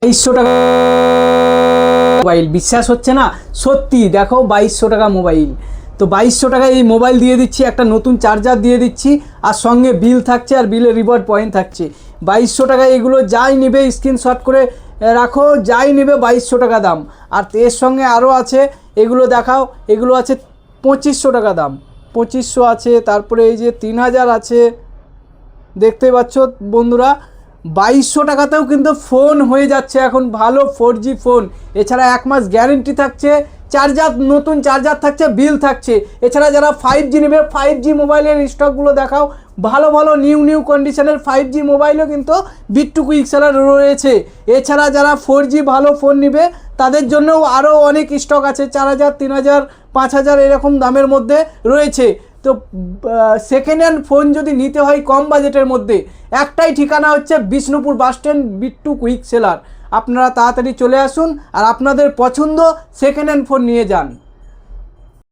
2200 টাকা মোবাইল, বিশ্বাস হচ্ছে না? সত্যি দেখো 2200 টাকা মোবাইল। তো 2200 টাকায় এই মোবাইল দিয়ে দিচ্ছি, একটা নতুন চার্জার দিয়ে দিচ্ছি, আর সঙ্গে বিল থাকছে, আর বিলের রিওয়ার্ড পয়েন্ট থাকছে। 2200 টাকায় এগুলো যাই নেবে স্ক্রিনশট করে রাখো, যাই নেবে 2200 টাকা দাম। আর এর সঙ্গে আরও আছে, এগুলো দেখাও, এগুলো আছে 2500 টাকা দাম, 2500 আছে। তারপরে এই যে 3000 আছে, দেখতে পাচ্ছ বন্ধুরা। 2200 টাকাতেও কিন্তু ফোন হয়ে যাচ্ছে এখন ভালো 4G ফোন। এছাড়া 1 মাস গ্যারেন্টি থাকছে, চার্জার নতুন চার্জার থাকছে, বিল থাকছে। এছাড়া যারা 5G নেবে, 5G মোবাইলের স্টকগুলো দেখাও, ভালো ভালো নিউ কন্ডিশনের 5G মোবাইলও কিন্তু বিট্টু কুইক সেলার রয়েছে। এছাড়া যারা 4G ভালো ফোন নেবে তাদের জন্যও আরও অনেক স্টক আছে, 4000, 3000, 5000 এরকম দামের মধ্যে রয়েছে। তো সেকেন্ড হ্যান্ড ফোন যদি নিতে হয় কম বাজেটের মধ্যে, একটাই ঠিকানা হচ্ছে Bishnupur bus stand, Bittu quick seller. আপনারা তাড়াতাড়ি চলে আসুন আর আপনাদের পছন্দ সেকেন্ড হ্যান্ড ফোন নিয়ে যান।